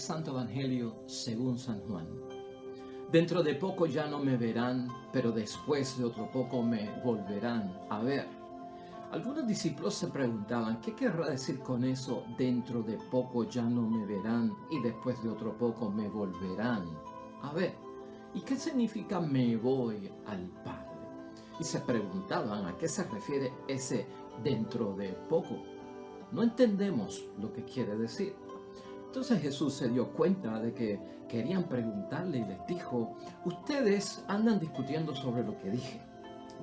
Santo Evangelio según San Juan. Dentro de poco ya no me verán, pero después de otro poco me volverán a ver. Algunos discípulos se preguntaban, ¿qué querrá decir con eso? Dentro de poco ya no me verán y después de otro poco me volverán a ver. ¿Y qué significa me voy al Padre? Y se preguntaban a qué se refiere ese dentro de poco. No entendemos lo que quiere decir. Entonces Jesús se dio cuenta de que querían preguntarle y les dijo, ustedes andan discutiendo sobre lo que dije.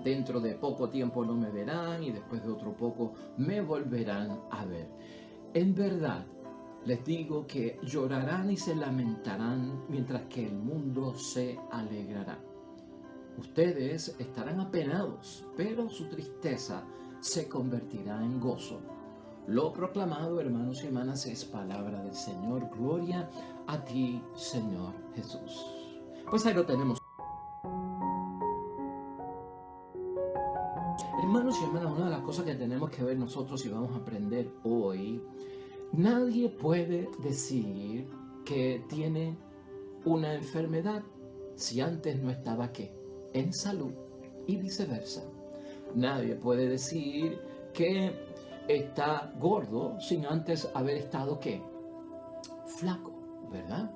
Dentro de poco tiempo no me verán y después de otro poco me volverán a ver. En verdad, les digo que llorarán y se lamentarán mientras que el mundo se alegrará. Ustedes estarán apenados, pero su tristeza se convertirá en gozo. Lo proclamado, hermanos y hermanas, es palabra del Señor. Gloria a ti, Señor Jesús. Pues ahí lo tenemos. Hermanos y hermanas, una de las cosas que tenemos que ver nosotros y vamos a aprender hoy, nadie puede decir que tiene una enfermedad si antes no estaba ¿qué? En salud y viceversa. Nadie puede decir que está gordo sin antes haber estado ¿qué? Flaco, ¿verdad?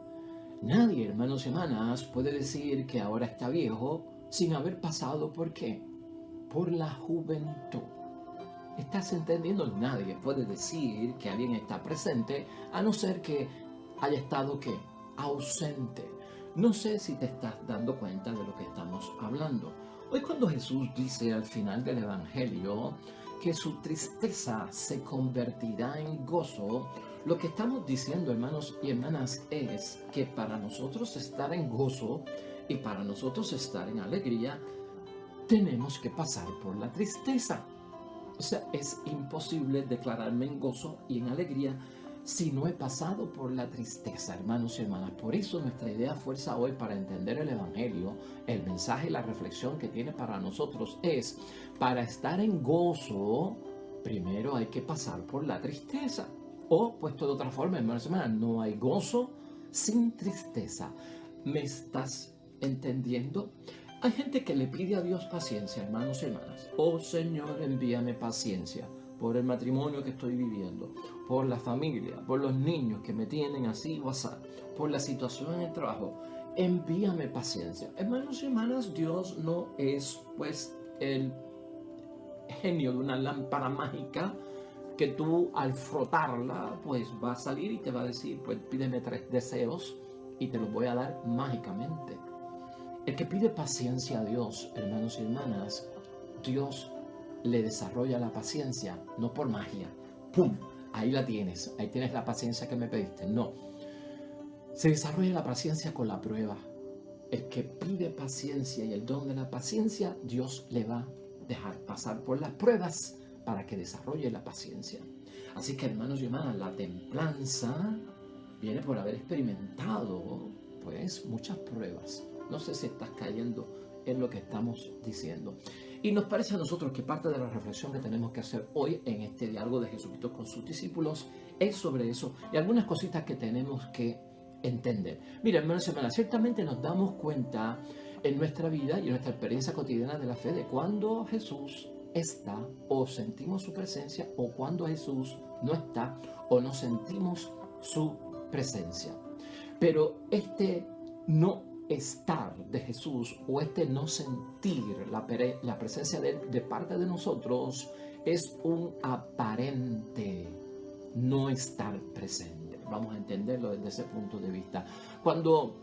Nadie, hermanos y hermanas, puede decir que ahora está viejo sin haber pasado ¿por qué? Por la juventud. ¿Estás entendiendo? Nadie puede decir que alguien está presente a no ser que haya estado ¿qué? Ausente. No sé si te estás dando cuenta de lo que estamos hablando. Hoy cuando Jesús dice al final del Evangelio que su tristeza se convertirá en gozo, lo que estamos diciendo, hermanos y hermanas, es que para nosotros estar en gozo y para nosotros estar en alegría, tenemos que pasar por la tristeza. O sea, es imposible declararme en gozo y en alegría si no he pasado por la tristeza, hermanos y hermanas. Por eso nuestra idea fuerza hoy para entender el Evangelio, el mensaje y la reflexión que tiene para nosotros es, para estar en gozo, primero hay que pasar por la tristeza. O, puesto de otra forma, hermanos y hermanas, no hay gozo sin tristeza. ¿Me estás entendiendo? Hay gente que le pide a Dios paciencia, hermanos y hermanas. Oh Señor, envíame paciencia por el matrimonio que estoy viviendo, por la familia, por los niños que me tienen así o así, por la situación en el trabajo. Envíame paciencia. Hermanos y hermanas, Dios no es pues el genio de una lámpara mágica que tú al frotarla pues va a salir y te va a decir, pues pídeme 3 deseos y te los voy a dar mágicamente. El que pide paciencia a Dios, hermanos y hermanas, Dios le desarrolla la paciencia, no por magia. ¡Pum! Ahí la tienes, ahí tienes la paciencia que me pediste. No, se desarrolla la paciencia con la prueba. El que pide paciencia y el don de la paciencia, Dios le va a dejar pasar por las pruebas para que desarrolle la paciencia. Así que, hermanos y hermanas, la templanza viene por haber experimentado pues muchas pruebas. No sé si estás cayendo en lo que estamos diciendo. Y nos parece a nosotros que parte de la reflexión que tenemos que hacer hoy en este diálogo de Jesucristo con sus discípulos es sobre eso y algunas cositas que tenemos que entender. Mira, hermanos y hermanas, ciertamente nos damos cuenta en nuestra vida y en nuestra experiencia cotidiana de la fe de cuando Jesús está o sentimos su presencia o cuando Jesús no está o no sentimos su presencia. Pero este no estar de Jesús o este no sentir la presencia de Él de parte de nosotros es un aparente no estar presente. Vamos a entenderlo desde ese punto de vista. Cuando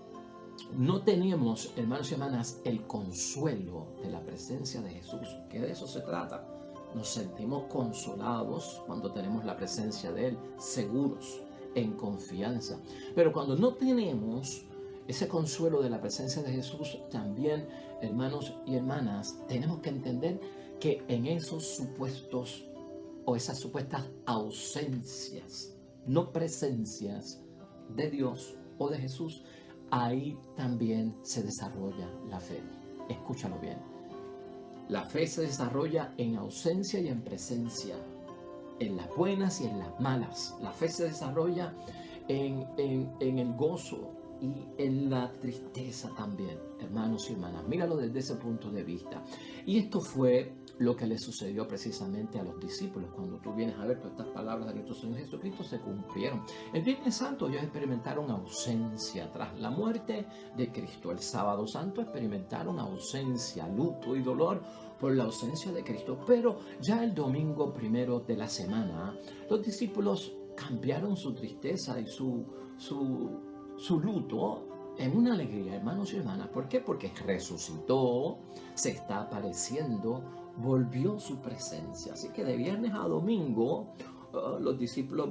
no tenemos, hermanos y hermanas, el consuelo de la presencia de Jesús, que de eso se trata. Nos sentimos consolados cuando tenemos la presencia de Él, seguros, en confianza. Pero cuando no tenemos ese consuelo de la presencia de Jesús, también, hermanos y hermanas, tenemos que entender que en esos supuestos o esas supuestas ausencias, no presencias de Dios o de Jesús, ahí también se desarrolla la fe. Escúchalo bien. La fe se desarrolla en ausencia y en presencia, en las buenas y en las malas. La fe se desarrolla en el gozo y en la tristeza también, hermanos y hermanas. Míralo desde ese punto de vista. Y esto fue lo que le sucedió precisamente a los discípulos. Cuando tú vienes a ver todas estas palabras de nuestro Señor Jesucristo, se cumplieron. El Viernes Santo ellos experimentaron ausencia tras la muerte de Cristo. El Sábado Santo experimentaron ausencia, luto y dolor por la ausencia de Cristo. Pero ya el domingo primero de la semana, los discípulos cambiaron su tristeza y su luto en una alegría, hermanos y hermanas. ¿Por qué? Porque resucitó, se está apareciendo, volvió su presencia. Así que de viernes a domingo los discípulos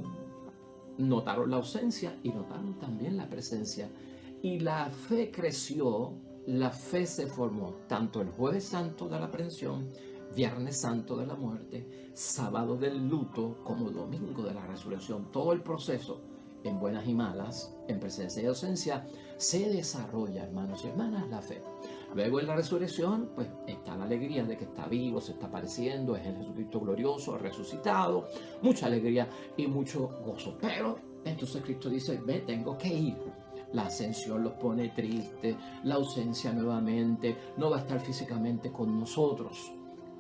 notaron la ausencia y notaron también la presencia. Y la fe creció, la fe se formó, tanto el jueves santo de la aprehensión, viernes santo de la muerte, sábado del luto, como domingo de la resurrección. Todo el proceso, en buenas y malas, en presencia y ausencia, se desarrolla, hermanos y hermanas, la fe. Luego en la resurrección, pues está la alegría de que está vivo, se está apareciendo, es el Jesucristo glorioso, resucitado, mucha alegría y mucho gozo. Pero entonces Cristo dice, me tengo que ir. La ascensión los pone tristes, la ausencia nuevamente, no va a estar físicamente con nosotros.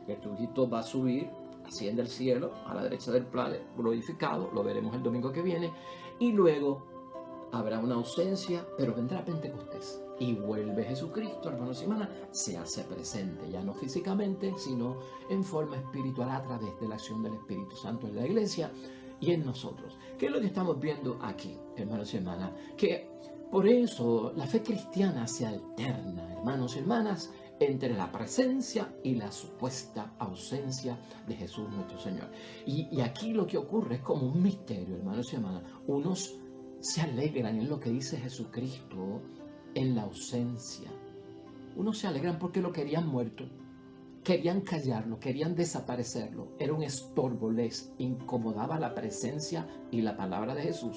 Jesucristo va a subir, asciende al cielo, a la derecha del Padre, glorificado, lo veremos el domingo que viene, y luego habrá una ausencia, pero vendrá Pentecostés y vuelve Jesucristo, hermanos y hermanas, se hace presente, ya no físicamente, sino en forma espiritual a través de la acción del Espíritu Santo en la iglesia y en nosotros. ¿Qué es lo que estamos viendo aquí, hermanos y hermanas? Que por eso la fe cristiana se alterna, hermanos y hermanas, entre la presencia y la supuesta ausencia de Jesús nuestro Señor. Y aquí lo que ocurre es como un misterio, hermanos y hermanas. Unos se alegran en lo que dice Jesucristo en la ausencia. Unos se alegran porque lo querían muerto, querían callarlo, querían desaparecerlo. Era un estorbo, les incomodaba la presencia y la palabra de Jesús.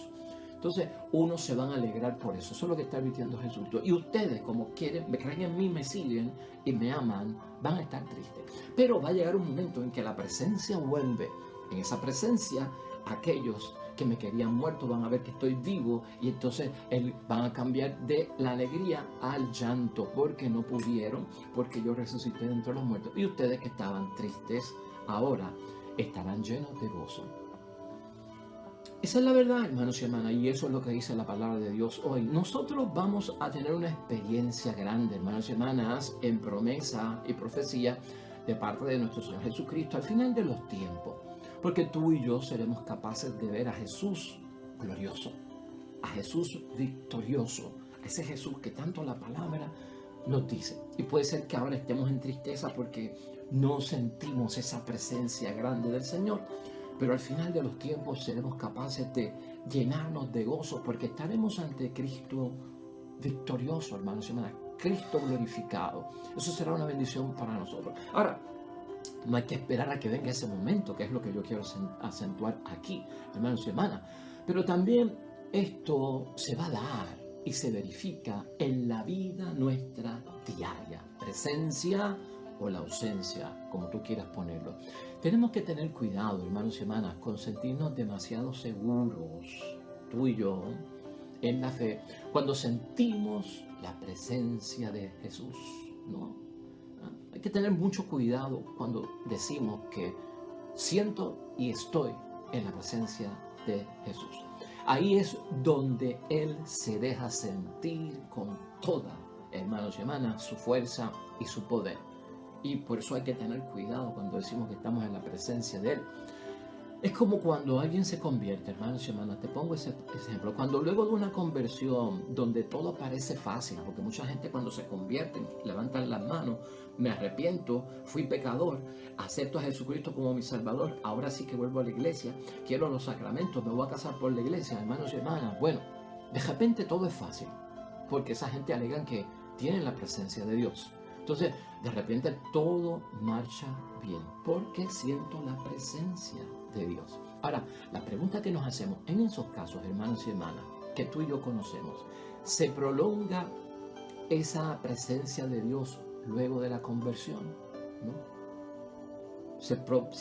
Entonces, unos se van a alegrar por eso. Eso es lo que está advirtiendo Jesús. Y ustedes, como quieren, me creen en mí, me siguen y me aman, van a estar tristes. Pero va a llegar un momento en que la presencia vuelve. En esa presencia, aquellos que me querían muerto van a ver que estoy vivo y entonces van a cambiar de la alegría al llanto porque no pudieron, porque yo resucité de entre los muertos. Y ustedes que estaban tristes ahora estarán llenos de gozo. Esa es la verdad, hermanos y hermanas, y eso es lo que dice la palabra de Dios hoy. Nosotros vamos a tener una experiencia grande, hermanos y hermanas, en promesa y profecía de parte de nuestro Señor Jesucristo al final de los tiempos. Porque tú y yo seremos capaces de ver a Jesús glorioso, a Jesús victorioso, a ese Jesús que tanto la palabra nos dice. Y puede ser que ahora estemos en tristeza porque no sentimos esa presencia grande del Señor. Pero al final de los tiempos seremos capaces de llenarnos de gozo porque estaremos ante Cristo victorioso, hermanos y hermanas, Cristo glorificado. Eso será una bendición para nosotros. Ahora, no hay que esperar a que venga ese momento, que es lo que yo quiero acentuar aquí, hermanos y hermanas. Pero también esto se va a dar y se verifica en la vida nuestra diaria. Presencia o la ausencia, como tú quieras ponerlo. Tenemos que tener cuidado, hermanos y hermanas, con sentirnos demasiado seguros, tú y yo, en la fe, cuando sentimos la presencia de Jesús, ¿no? Hay que tener mucho cuidado cuando decimos que siento y estoy en la presencia de Jesús. Ahí es donde Él se deja sentir con toda, hermanos y hermanas, su fuerza y su poder. Y por eso hay que tener cuidado cuando decimos que estamos en la presencia de Él. Es como cuando alguien se convierte, hermanos y hermanas. Te pongo ese ejemplo. Cuando luego de una conversión donde todo parece fácil, porque mucha gente cuando se convierten levantan las manos, me arrepiento, fui pecador, acepto a Jesucristo como mi Salvador, ahora sí que vuelvo a la iglesia, quiero los sacramentos, me voy a casar por la iglesia, hermanos y hermanas. Bueno, de repente todo es fácil, porque esa gente alegan que tienen la presencia de Dios. Entonces, de repente todo marcha bien, porque siento la presencia de Dios. Ahora, la pregunta que nos hacemos en esos casos, hermanos y hermanas, que tú y yo conocemos, ¿se prolonga esa presencia de Dios luego de la conversión? ¿No? ¿Se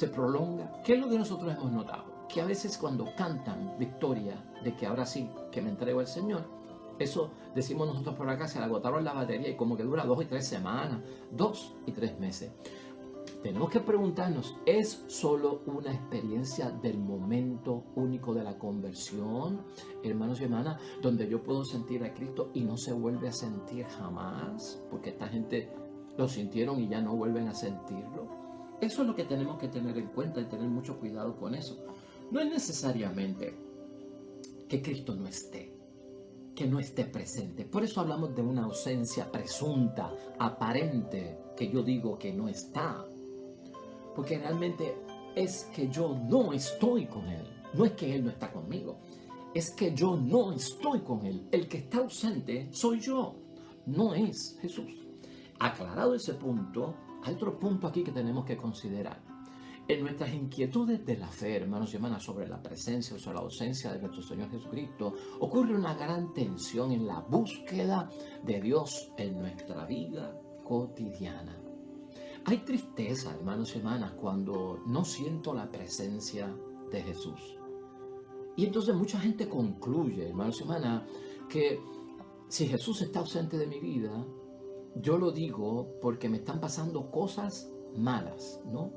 prolonga? ¿Qué es lo que nosotros hemos notado? que a veces cuando cantan victoria de que ahora sí que me entrego al Señor, eso decimos nosotros por acá, se le agotaron la batería y como que dura 2 y 3 semanas, 2 y 3 meses. Tenemos que preguntarnos, ¿es solo una experiencia del momento único de la conversión, hermanos y hermanas, donde yo puedo sentir a Cristo y no se vuelve a sentir jamás? Porque esta gente lo sintieron y ya no vuelven a sentirlo. Eso es lo que tenemos que tener en cuenta y tener mucho cuidado con eso. No es necesariamente que Cristo no esté, que no esté presente. Por eso hablamos de una ausencia presunta, aparente, que yo digo que no está. Porque realmente es que yo no estoy con Él. No es que Él no está conmigo. Es que yo no estoy con Él. El que está ausente soy yo. No es Jesús. Aclarado ese punto, hay otro punto aquí que tenemos que considerar. En nuestras inquietudes de la fe, hermanos y hermanas, sobre la presencia o sobre la ausencia de nuestro Señor Jesucristo, ocurre una gran tensión en la búsqueda de Dios en nuestra vida cotidiana. Hay tristeza, hermanos y hermanas, cuando no siento la presencia de Jesús. Y entonces mucha gente concluye, hermanos y hermanas, que si Jesús está ausente de mi vida, yo lo digo porque me están pasando cosas malas, ¿no?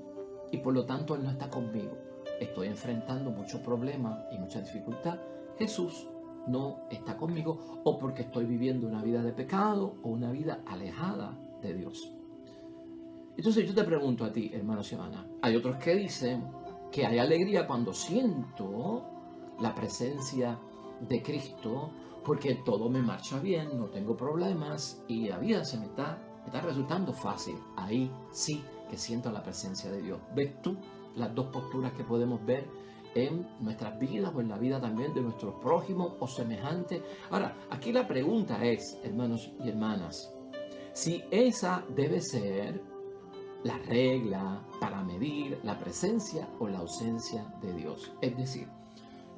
Y por lo tanto Él no está conmigo. Estoy enfrentando muchos problemas y mucha dificultad. Jesús no está conmigo, o porque estoy viviendo una vida de pecado o una vida alejada de Dios. Entonces yo te pregunto a ti, hermanos y hermanas, hay otros que dicen que hay alegría cuando siento la presencia de Cristo porque todo me marcha bien, no tengo problemas y la vida me está resultando fácil. Ahí sí que siento la presencia de Dios. ¿Ves tú las dos posturas que podemos ver en nuestras vidas o en la vida también de nuestros prójimos o semejantes? Ahora, aquí la pregunta es, hermanos y hermanas, si esa debe ser la regla para medir la presencia o la ausencia de Dios. Es decir,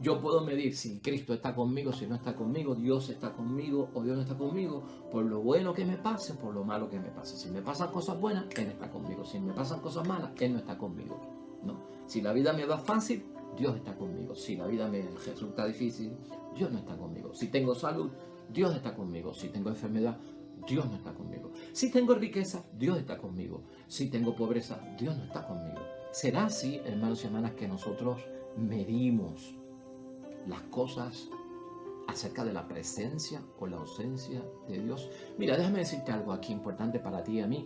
yo puedo medir si Cristo está conmigo, si no está conmigo, Dios está conmigo o Dios no está conmigo, por lo bueno que me pase, por lo malo que me pase. Si me pasan cosas buenas, Él está conmigo. Si me pasan cosas malas, Él no está conmigo. ¿No? Si la vida me va fácil, Dios está conmigo. Si la vida me resulta difícil, Dios no está conmigo. Si tengo salud, Dios está conmigo. Si tengo enfermedad, Dios no está conmigo. Si tengo riqueza, Dios está conmigo. Si tengo pobreza, Dios no está conmigo. ¿Será así, hermanos y hermanas, que nosotros medimos las cosas acerca de la presencia o la ausencia de Dios? Mira, déjame decirte algo aquí importante para ti y a mí,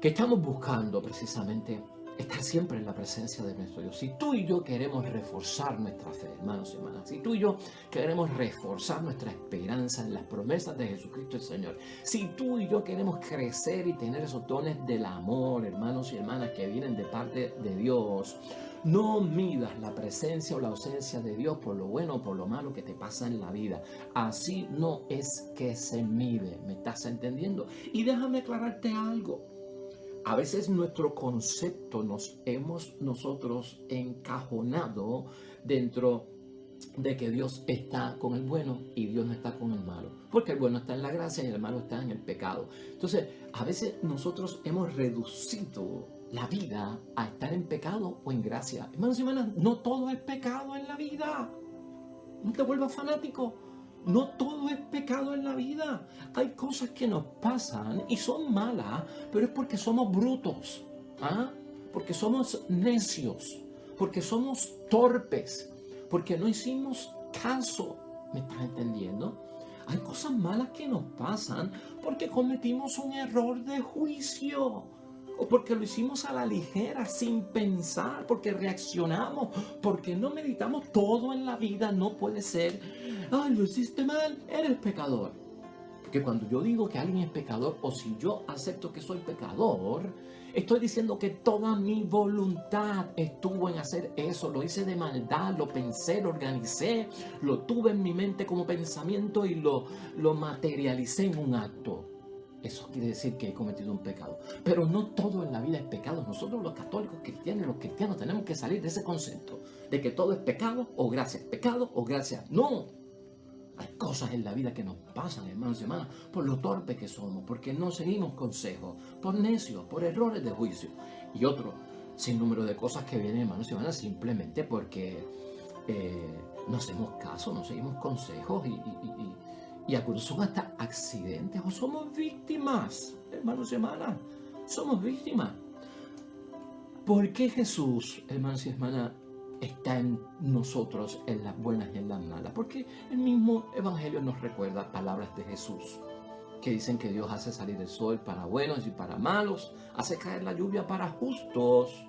que estamos buscando precisamente estar siempre en la presencia de nuestro Dios. Si tú y yo queremos reforzar nuestra fe, hermanos y hermanas, si tú y yo queremos reforzar nuestra esperanza en las promesas de Jesucristo el Señor, si tú y yo queremos crecer y tener esos dones del amor, hermanos y hermanas, que vienen de parte de Dios, no midas la presencia o la ausencia de Dios por lo bueno o por lo malo que te pasa en la vida. Así no es que se mide. ¿Me estás entendiendo? Y déjame aclararte algo. A veces nuestro concepto nos hemos nosotros encajonado dentro de que Dios está con el bueno y Dios no está con el malo. Porque el bueno está en la gracia y el malo está en el pecado. Entonces, a veces nosotros hemos reducido la vida a estar en pecado o en gracia. Hermanos y hermanas, no todo es pecado en la vida. No te vuelvas fanático. No todo es pecado en la vida. Hay cosas que nos pasan y son malas, pero es porque somos brutos, ¿ah? Porque somos necios, porque somos torpes, porque no hicimos caso. ¿Me estás entendiendo? Hay cosas malas que nos pasan porque cometimos un error de juicio. O porque lo hicimos a la ligera, sin pensar, porque reaccionamos, porque no meditamos. Todo en la vida no puede ser, ay, lo hiciste mal, eres pecador. Porque cuando yo digo que alguien es pecador, o si yo acepto que soy pecador, estoy diciendo que toda mi voluntad estuvo en hacer eso. Lo hice de maldad, lo pensé, lo organicé, lo tuve en mi mente como pensamiento y lo materialicé en un acto. Eso quiere decir que he cometido un pecado. Pero no todo en la vida es pecado. Nosotros los católicos cristianos, los cristianos tenemos que salir de ese concepto de que todo es pecado o gracia. Pecado o gracia. No. Hay cosas en la vida que nos pasan, hermanos y hermanas, por lo torpes que somos, porque no seguimos consejos, por necios, por errores de juicio. Y otro, sin número de cosas que vienen, hermanos y hermanas, simplemente porque no hacemos caso, no seguimos consejos y algunos son hasta accidentes o somos víctimas, hermanos y hermanas, somos víctimas. ¿Por qué Jesús, hermanos y hermanas, está en nosotros en las buenas y en las malas? Porque el mismo Evangelio nos recuerda palabras de Jesús que dicen que Dios hace salir el sol para buenos y para malos, hace caer la lluvia para justos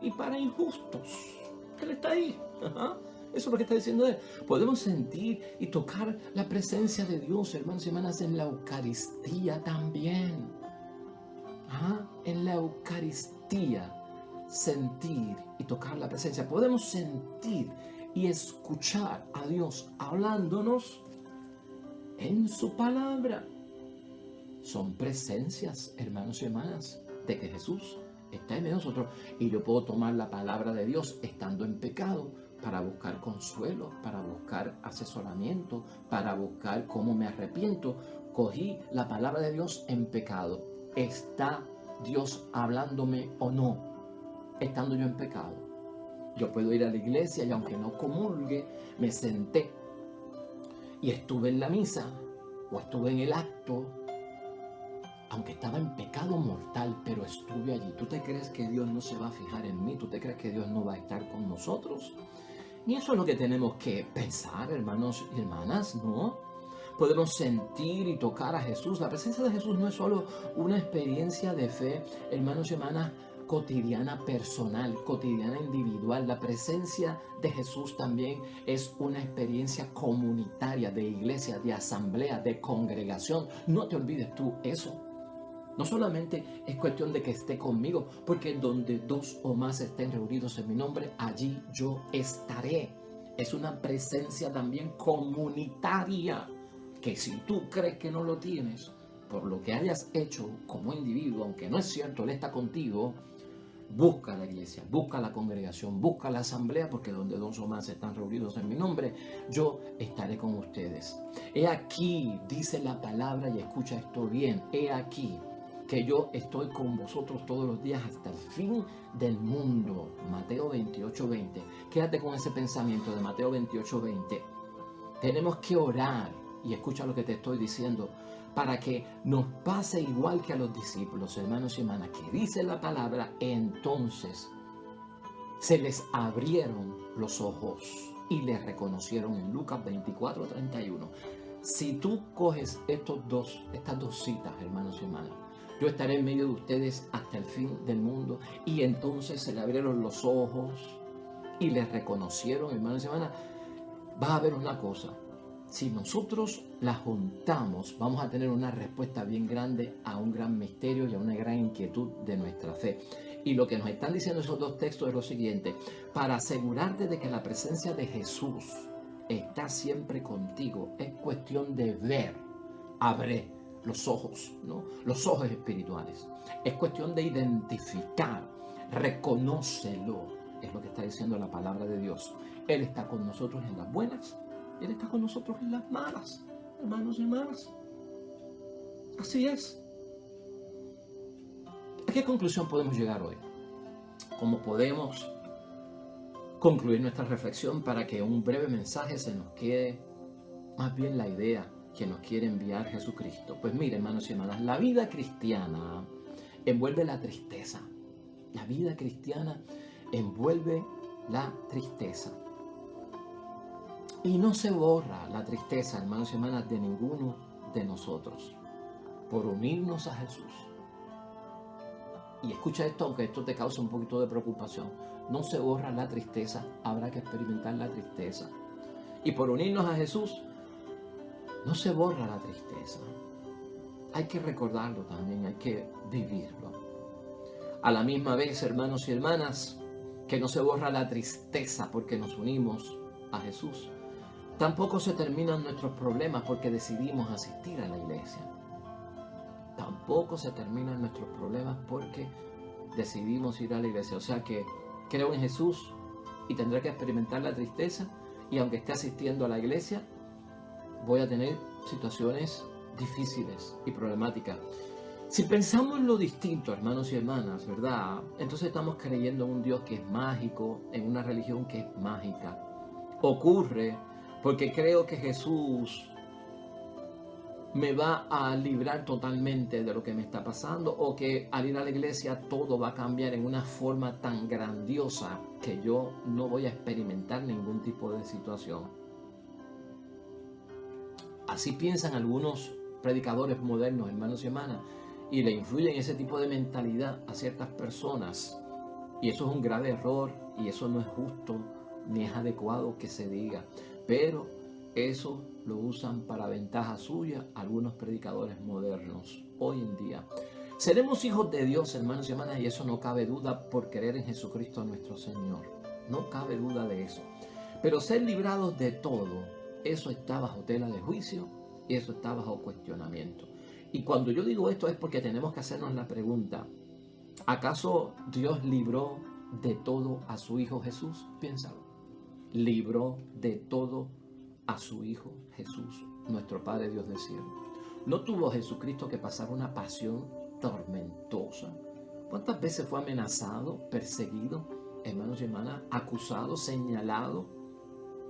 y para injustos. Él está ahí. Ajá. Eso es lo que está diciendo Él. Podemos sentir y tocar la presencia de Dios, hermanos y hermanas, en la Eucaristía también. Ajá. En la Eucaristía, sentir y tocar la presencia. Podemos sentir y escuchar a Dios hablándonos en su palabra. Son presencias, hermanos y hermanas, de que Jesús está en nosotros. Y yo puedo tomar la palabra de Dios estando en pecado para buscar consuelo, para buscar asesoramiento, para buscar cómo me arrepiento. Cogí la palabra de Dios en pecado. ¿Está Dios hablándome o no? Estando yo en pecado. Yo puedo ir a la iglesia y aunque no comulgue, me senté y estuve en la misa o estuve en el acto, aunque estaba en pecado mortal, pero estuve allí. ¿Tú te crees que Dios no se va a fijar en mí? ¿Tú te crees que Dios no va a estar con nosotros? Y eso es lo que tenemos que pensar, hermanos y hermanas, ¿no? Podemos sentir y tocar a Jesús. La presencia de Jesús no es solo una experiencia de fe, hermanos y hermanas, cotidiana, personal, cotidiana, individual. La presencia de Jesús también es una experiencia comunitaria, de iglesia, de asamblea, de congregación. No te olvides tú eso. No solamente es cuestión de que esté conmigo, porque donde dos o más estén reunidos en mi nombre, allí yo estaré. Es una presencia también comunitaria, que si tú crees que no lo tienes, por lo que hayas hecho como individuo, aunque no es cierto, Él está contigo, busca la iglesia, busca la congregación, busca la asamblea, porque donde dos o más están reunidos en mi nombre, yo estaré con ustedes. He aquí, dice la palabra, y escucha esto bien, he aquí que yo estoy con vosotros todos los días hasta el fin del mundo. Mateo 28:20. Quédate con ese pensamiento de Mateo 28:20. Tenemos que orar, y escucha lo que te estoy diciendo, para que nos pase igual que a los discípulos, hermanos y hermanas, que dice la palabra, entonces se les abrieron los ojos y les reconocieron en Lucas 24:31. Si tú coges estas dos citas, hermanos y hermanas, yo estaré en medio de ustedes hasta el fin del mundo. Y entonces se le abrieron los ojos y les reconocieron, hermanos y hermanas. Va a haber una cosa. Si nosotros la juntamos, vamos a tener una respuesta bien grande a un gran misterio y a una gran inquietud de nuestra fe. Y lo que nos están diciendo esos dos textos es lo siguiente. Para asegurarte de que la presencia de Jesús está siempre contigo, es cuestión de ver. Abre los ojos, ¿no? Los ojos espirituales. Es cuestión de identificar, reconócelo. Es lo que está diciendo la palabra de Dios. Él está con nosotros en las buenas, Él está con nosotros en las malas, hermanos y hermanas. Así es. ¿A qué conclusión podemos llegar hoy? ¿Cómo podemos concluir nuestra reflexión para que un breve mensaje se nos quede más bien la idea que nos quiere enviar Jesucristo? Pues mire, hermanos y hermanas, la vida cristiana envuelve la tristeza. La vida cristiana envuelve la tristeza. Y no se borra la tristeza, hermanos y hermanas, de ninguno de nosotros por unirnos a Jesús. Y escucha esto, aunque esto te cause un poquito de preocupación. No se borra la tristeza, habrá que experimentar la tristeza. Y por unirnos a Jesús, no se borra la tristeza. Hay que recordarlo también, hay que vivirlo. A la misma vez, hermanos y hermanas, que no se borra la tristeza porque nos unimos a Jesús. Tampoco se terminan nuestros problemas porque decidimos asistir a la iglesia. Tampoco se terminan nuestros problemas porque decidimos ir a la iglesia. O sea que creo en Jesús y tendré que experimentar la tristeza, y aunque esté asistiendo a la iglesia, voy a tener situaciones difíciles y problemáticas. Si pensamos en lo distinto, hermanos y hermanas, ¿verdad? Entonces estamos creyendo en un Dios que es mágico, en una religión que es mágica. Ocurre porque creo que Jesús me va a librar totalmente de lo que me está pasando, o que al ir a la iglesia todo va a cambiar en una forma tan grandiosa que yo no voy a experimentar ningún tipo de situación. Así piensan algunos predicadores modernos, hermanos y hermanas, y le influyen ese tipo de mentalidad a ciertas personas. Y eso es un grave error, y eso no es justo ni es adecuado que se diga. Pero eso lo usan para ventaja suya algunos predicadores modernos hoy en día. Seremos hijos de Dios, hermanos y hermanas, y eso no cabe duda por creer en Jesucristo nuestro Señor. No cabe duda de eso. Pero ser librados de todo, eso está bajo tela de juicio y eso está bajo cuestionamiento. Y cuando yo digo esto es porque tenemos que hacernos la pregunta: ¿acaso Dios libró de todo a su Hijo Jesús? Piénsalo. Libró de todo a su Hijo Jesús, nuestro Padre Dios del cielo. ¿No tuvo Jesucristo que pasar una pasión tormentosa? ¿Cuántas veces fue amenazado, perseguido, hermanos y hermanas, acusado, señalado,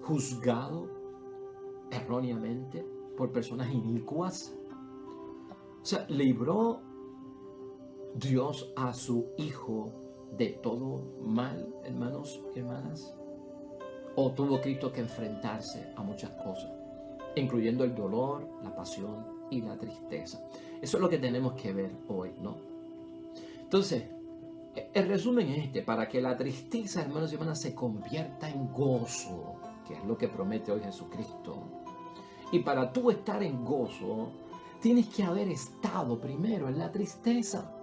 juzgado erróneamente por personas inicuas? O sea, libró Dios a su Hijo de todo mal, hermanos y hermanas. ¿O tuvo Cristo que enfrentarse a muchas cosas, incluyendo el dolor, la pasión y la tristeza? Eso es lo que tenemos que ver hoy, ¿no? Entonces, el resumen es para que la tristeza, hermanos y hermanas, se convierta en gozo, que es lo que promete hoy Jesucristo. Y para tú estar en gozo, tienes que haber estado primero en la tristeza.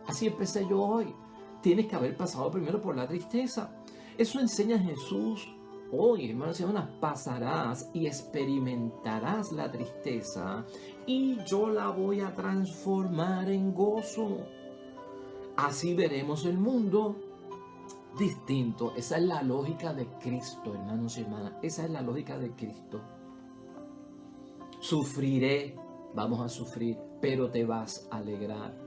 Así empecé yo hoy. Tienes que haber pasado primero por la tristeza. Eso enseña Jesús hoy, hermanos y hermanas. Pasarás y experimentarás la tristeza y yo la voy a transformar en gozo. Así veremos el mundo distinto. Esa es la lógica de Cristo, hermanos y hermanas. Esa es la lógica de Cristo. Sufriré, vamos a sufrir, pero te vas a alegrar.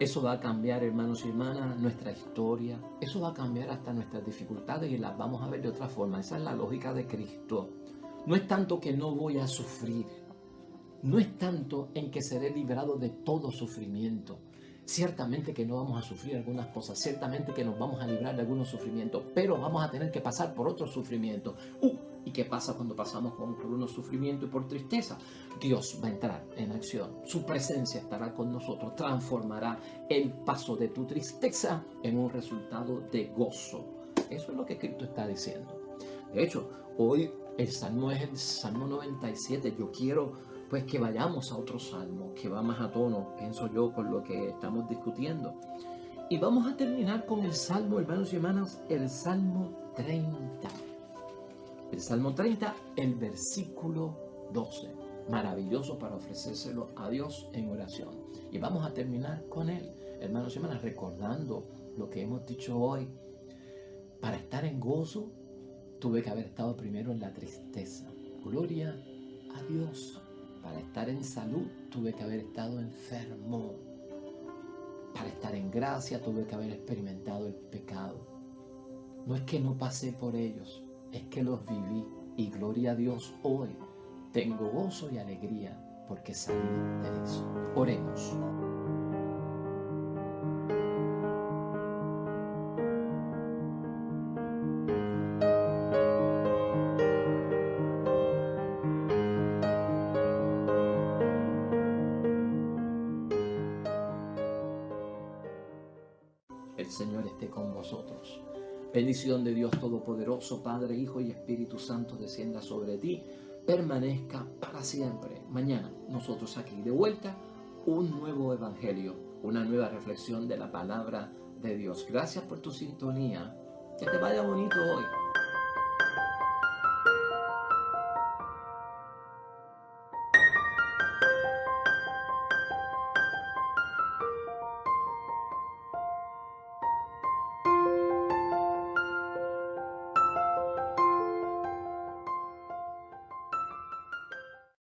Eso va a cambiar, hermanos y hermanas, nuestra historia. Eso va a cambiar hasta nuestras dificultades y las vamos a ver de otra forma. Esa es la lógica de Cristo. No es tanto que no voy a sufrir. No es tanto en que seré librado de todo sufrimiento. Ciertamente que no vamos a sufrir algunas cosas. Ciertamente que nos vamos a librar de algunos sufrimientos. Pero vamos a tener que pasar por otros sufrimientos. ¿Y qué pasa cuando pasamos por unos sufrimientos y por tristeza? Dios va a entrar en acción. Su presencia estará con nosotros. Transformará el paso de tu tristeza en un resultado de gozo. Eso es lo que Cristo está diciendo. De hecho, hoy el salmo es el Salmo 97. Yo quiero pues que vayamos a otro salmo que va más a tono, pienso yo, con lo que estamos discutiendo. Y vamos a terminar con el salmo, hermanos y hermanas, el Salmo 30. El Salmo 30, el versículo 12. Maravilloso para ofrecérselo a Dios en oración. Y vamos a terminar con él, hermanos y hermanas, recordando lo que hemos dicho hoy. Para estar en gozo, tuve que haber estado primero en la tristeza. Gloria a Dios. Para estar en salud, tuve que haber estado enfermo. Para estar en gracia, tuve que haber experimentado el pecado. No es que no pasé por ellos, es que los viví. Y gloria a Dios, hoy tengo gozo y alegría porque salí de eso. Oremos. El Señor esté con vosotros. Bendición de Dios Todopoderoso, Padre, Hijo y Espíritu Santo, descienda sobre ti, permanezca para siempre. Mañana nosotros aquí de vuelta, un nuevo evangelio, una nueva reflexión de la palabra de Dios. Gracias por tu sintonía. Que te vaya bonito hoy.